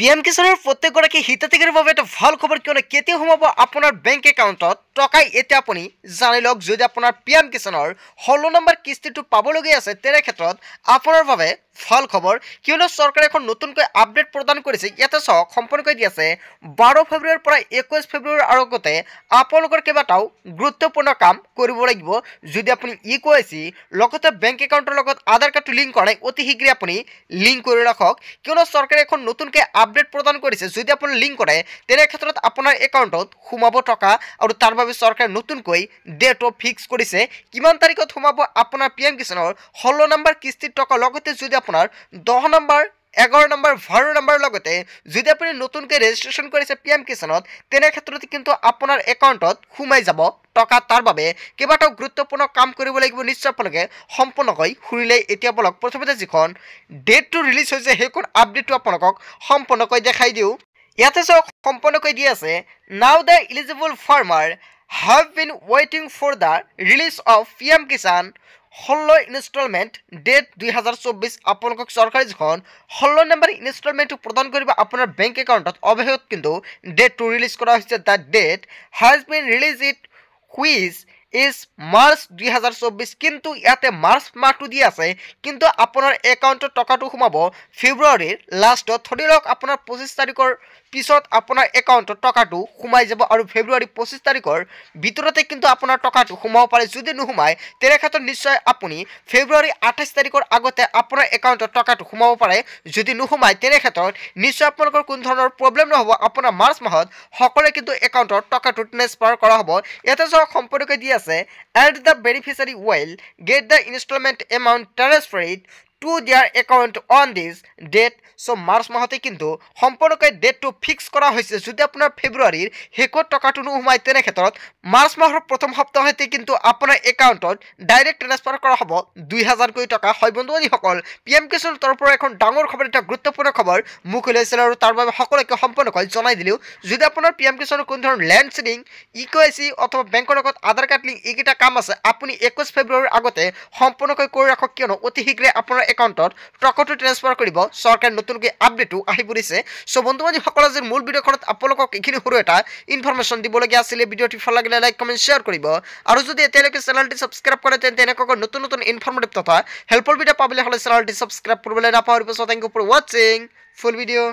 PM কিষাণৰ প্ৰত্যেকগৰাকী হিতাধিকাৰীৰ বাবে এটা ভাল খবৰ, কিয়নো কেতিয়া সোমাব আপোনাৰ বেংক একাউণ্টত টকা এতিয়া আপুনি জানি লওক। যদি আপোনাৰ পিএম কিষাণৰ 16 নম্বৰ কিস্তিটো পাবলগীয়া আছে তেনে ক্ষেত্ৰত আপোনাৰ বাবে ভাল খবৰ, কিয়নো চৰকাৰে এখন নতুনকৈ আপডেট প্ৰদান কৰিছে। ইয়াতে চাওক, সম্পূৰ্ণকৈ দি আছে 12 ফেব্ৰুৱাৰীৰ পৰা 21 ফেব্ৰুৱাৰীৰ আগতে আপোনালোকৰ কেইবাটাও গুৰুত্বপূৰ্ণ কাম কৰিব লাগিব। যদি আপুনি ইকেৱাইচি লগতে বেংক একাউণ্টৰ লগত আধাৰ কাৰ্ডটো লিংক কৰা নাই, অতি শীঘ্ৰে আপুনি লিংক কৰি ৰাখক, কিয়নো চৰকাৰে এখন নতুনকৈ আপডেট প্ৰদান কৰিছে। যদি আপুনি লিংক কৰে তেনে ক্ষেত্ৰত আপোনাৰ একাউণ্টত সোমাব টকা, আৰু তাৰ বাবে চৰকাৰে নতুনকৈ ডেটও ফিক্স কৰিছে। কিমান তাৰিখত সোমাব আপোনাৰ পিএম কিষাণৰ 16 নম্বৰ কিস্তিৰ টকা, লগতে যদি আপোনাৰ 10 নম্বৰ 11 নম্বৰ 12 নম্বৰ লগতে যদি আপুনি নতুনকৈ ৰেজিষ্ট্ৰেশ্যন কৰিছে পিএম কিষাণত, তেনে ক্ষেত্ৰত কিন্তু আপোনাৰ একাউণ্টত সোমাই যাব টকা। তাৰ বাবে কেইবাটাও গুৰুত্বপূৰ্ণ কাম কৰিব লাগিব। নিশ্চয় আপোনালোকে সম্পূৰ্ণকৈ শুনিলে। এতিয়া বলক প্ৰথমতে যিখন ডেটটো ৰিলিজ হৈছে সেইখন আপডেটটো আপোনালোকক সম্পূৰ্ণকৈ দেখাই দিওঁ। ইয়াতে চাওক, সম্পূৰ্ণকৈ দি আছে, নাও the eligible farmer have been waiting for the release of PM Kisan 16 instalment date 2024। আপোনালোকক চৰকাৰে যিখন 16 নম্বৰ ইনষ্টলমেণ্টটো প্ৰদান কৰিব আপোনাৰ বেংক একাউণ্টত, অৱশেষত কিন্তু ডেটটো ৰিলিজ কৰা হৈছে। The date has been release it which is March 2024। কিন্তু ইয়াতে মাৰ্চ মাহটো দি আছে, কিন্তু আপোনাৰ একাউণ্টত টকাটো সোমাব ফেব্ৰুৱাৰীৰ লাষ্টত। ধৰি লওক আপোনাৰ 25 তাৰিখৰ পিছত আপোনাৰ একাউণ্টত টকাটো সোমাই যাব, আৰু ফেব্ৰুৱাৰী 25 তাৰিখৰ ভিতৰতে কিন্তু আপোনাৰ টকাটো সোমাব পাৰে। যদি নোসোমায় তেনে ক্ষেত্ৰত নিশ্চয় আপুনি ফেব্ৰুৱাৰী 28 তাৰিখৰ আগতে আপোনাৰ একাউণ্টত টকাটো সোমাব পাৰে। যদি নোসোমায় তেনে ক্ষেত্ৰত নিশ্চয় আপোনালোকৰ কোনো ধৰণৰ প্ৰব্লেম নহ'ব। আপোনাৰ মাৰ্চ মাহত সকলোৱে কিন্তু একাউণ্টত টকাটো ট্ৰেন্সফাৰ কৰা হ'ব। ইয়াতে চাওক, সম্পূৰ্ণকৈ দি আছে, and the beneficiary will get the instalment amount transferred to their account on this date. চ' মাৰ্চ মাহতে কিন্তু সম্পূৰ্ণকৈ ডেটটো ফিক্স কৰা হৈছে। যদি আপোনাৰ ফেব্ৰুৱাৰীৰ শেষত টকাটো নোসোমায় তেনে ক্ষেত্ৰত মাৰ্চ মাহৰ প্ৰথম সপ্তাহতে কিন্তু আপোনাৰ একাউণ্টত ডাইৰেক্ট ট্ৰেন্সফাৰ কৰা হ'ব 2000কৈ টকা। হয় বন্ধুসকল, পিএম কিষাণৰ তৰফৰ পৰা এখন ডাঙৰ খবৰ, এটা গুৰুত্বপূৰ্ণ খবৰ মোক ওলাইছিল, আৰু তাৰ বাবে সকলোকে সম্পূৰ্ণকৈ জনাই দিলোঁ। যদি আপোনাৰ পিএম কিষাণৰ কোনো ধৰণৰ লেণ্ড চিডিং, ইকেৱাইচি অথবা বেংকৰ লগত আধাৰ কাৰ্ড লিংক এইকেইটা কাম আছে, আপুনি 21 ফেব্ৰুৱাৰীৰ আগতে সম্পূৰ্ণকৈ কৰি ৰাখক, কিয়নো অতি শীঘ্ৰে আপোনাৰ একাউণ্টত টকাটো ট্ৰেন্সফাৰ কৰিব। চৰকাৰে নতুনকৈ আপডেটো আহি পৰিছে। চ' বন্ধুসকল, আজিৰ মূল ভিডিঅ'খনত আপোনালোকক এইখিনি সৰু এটা ইনফৰমেশ্যন দিবলগীয়া আছিলে। ভিডিঅ'টি ভাল লাগিলে লাইক কমেণ্ট শ্বেয়াৰ কৰিব, আৰু যদি এতিয়ালৈকে চেনেলটি ছাবস্ক্ৰাইব কৰে তেন্তে এনেকৈ নতুন নতুন ইনফৰমেটিভ তথা হেল্পফুল ভিডিঅ' পাবলৈ হ'লে চেনেলটি ছাবস্ক্ৰাইব কৰিবলৈ নাপাহৰিব। চ' থেংক ইউ ফৰ ৱাচিং ফুল ভিডিঅ'।